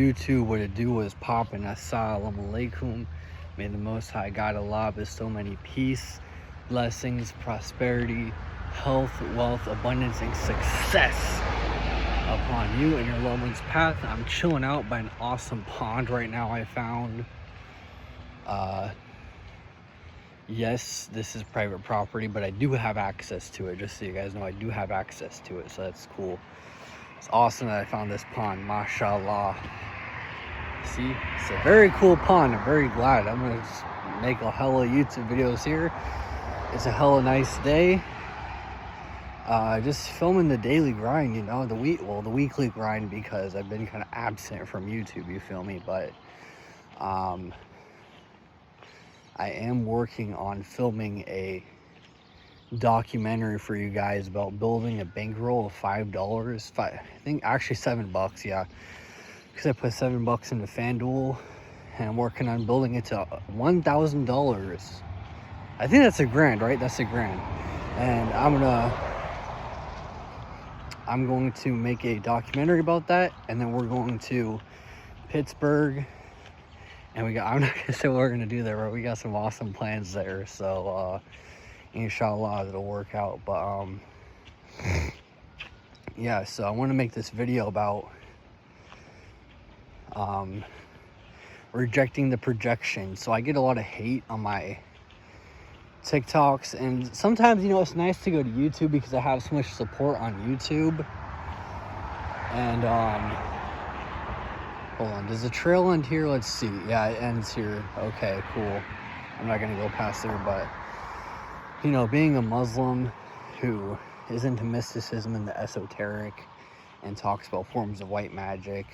YouTube, what it do was popping. Assalamu alaikum. May the Most High God Allah bestow many peace, blessings, prosperity, health, wealth, abundance, and success upon you and your loved one's path. I'm chilling out by an awesome pond right now I found. Yes, this is private property, but I do have access to it. Just so you guys know, I do have access to it, so that's cool. It's awesome that I found this pond, mashallah. See, it's a very cool pond. I'm very glad. I'm gonna just make a hella YouTube videos here. It's a hella nice day. Just filming the daily grind, you know, the weekly grind, because I've been kind of absent from YouTube, you feel me? But I am working on filming a documentary for you guys about building a bankroll of $5. I think actually $7, yeah. Because I put $7 into FanDuel, and I'm working on building it to $1,000. I think that's $1,000, right? That's $1,000. And I'm going to make a documentary about that, and then we're going to Pittsburgh, and I'm not gonna say what we're gonna do there, but we got some awesome plans there. So inshallah it'll work out. But yeah, so I want to make this video about rejecting the projection. So I get a lot of hate on my TikToks, and sometimes, you know, it's nice to go to YouTube because I have so much support on YouTube. And hold on, does the trail end here? Let's see. Yeah, it ends here. Okay, cool. I'm not gonna go past there, but you know, being a Muslim who is into mysticism and the esoteric and talks about forms of white magic,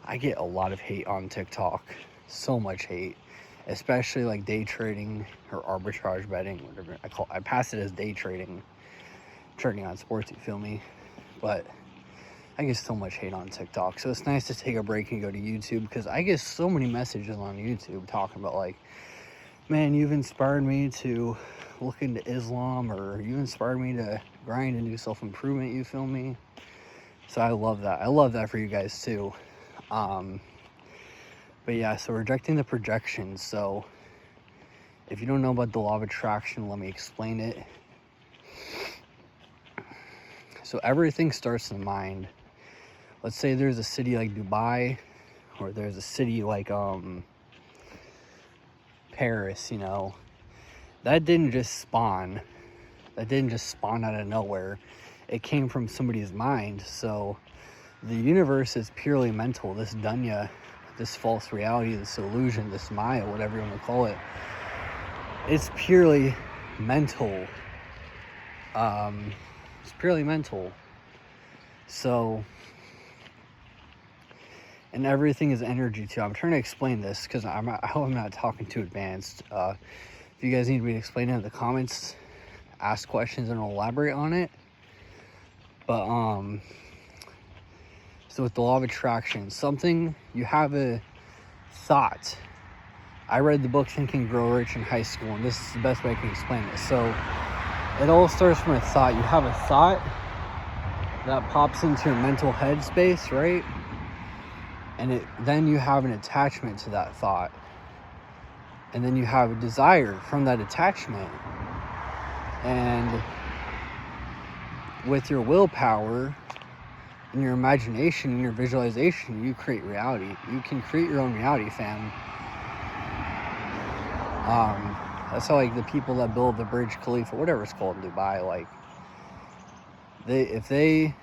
I get a lot of hate on TikTok. So much hate. Especially like day trading or arbitrage betting, whatever I pass it as day trading on sports, you feel me? But I get so much hate on TikTok. So it's nice to take a break and go to YouTube, because I get so many messages on YouTube talking about like, man, you've inspired me to look into Islam, or you inspired me to grind and do self-improvement, you feel me? So I love that. I love that for you guys too. But yeah, so rejecting the projection. So if you don't know about the law of attraction, let me explain it. So everything starts in the mind. Let's say there's a city like Dubai, or there's a city like Paris, you know. That didn't just spawn out of nowhere. It came from somebody's mind. So the universe is purely mental. This dunya, this false reality, this illusion, this Maya, whatever you want to call it, it's purely mental. It's purely mental. So, and everything is energy too. I'm trying to explain this because I hope I'm not talking too advanced. If you guys need me to explain it in the comments, ask questions and I'll elaborate on it. But so with the law of attraction, something, you have a thought. I read the book Think and Grow Rich in high school, and this is the best way I can explain it. So it all starts from a thought. You have a thought that pops into your mental headspace, right? And then you have an attachment to that thought. And then you have a desire from that attachment. And with your willpower and your imagination and your visualization, you create reality. You can create your own reality, fam. That's how, like, the people that build the Burj Khalifa, whatever it's called in Dubai, like, if they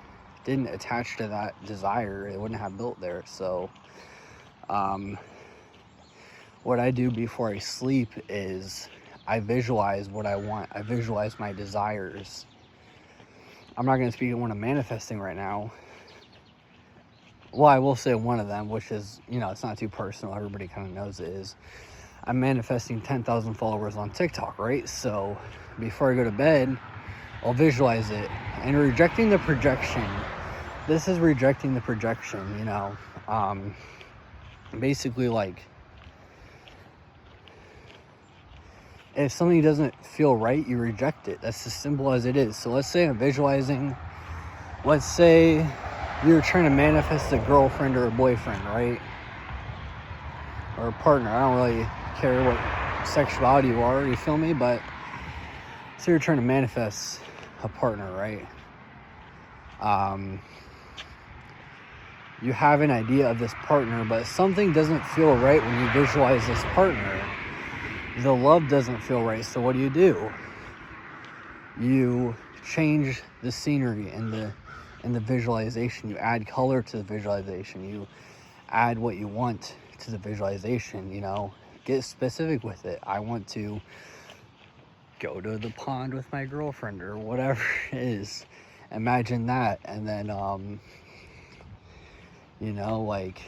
didn't attach to that desire, it wouldn't have built there. So what I do before I sleep is I visualize what I want. I visualize my desires. I'm not going to speak on what I'm manifesting right now. Well, I will say one of them, which is, you know, it's not too personal. Everybody kind of knows it is. I'm manifesting 10,000 followers on TikTok, right? So before I go to bed, I'll visualize it. And rejecting the projection. This is rejecting the projection, you know. Basically, like, if something doesn't feel right, you reject it. That's as simple as it is. So let's say I'm visualizing, let's say you're trying to manifest a girlfriend or a boyfriend, right? Or a partner. I don't really care what sexuality you are, you feel me? But so you're trying to manifest a partner, right? You have an idea of this partner, but something doesn't feel right when you visualize this partner. The love doesn't feel right. So what do? You change the scenery and the visualization. You add color to the visualization. You add what you want to the visualization, you know. Get specific with it. I want to go to the pond with my girlfriend or whatever it is. Imagine that. And then you know, like,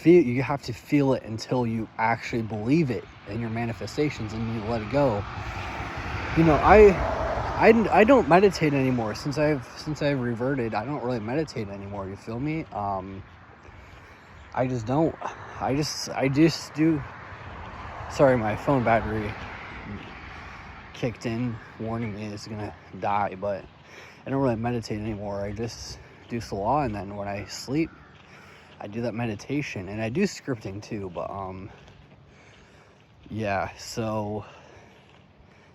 you have to feel it until you actually believe it in your manifestations, and you let it go. You know, I don't meditate anymore since I've reverted. I don't really meditate anymore, you feel me? I just don't. I just do. Sorry, my phone battery kicked in, warning me it's gonna die, but I don't really meditate anymore. I just do salah, and then when I sleep, I do that meditation, and I do scripting too, but yeah, so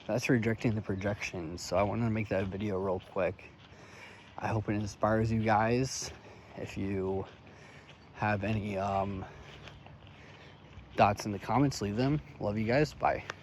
that's rejecting the projections. So I wanted to make that video real quick. I hope it inspires you guys. If you have any thoughts in the comments, leave them. Love you guys. Bye.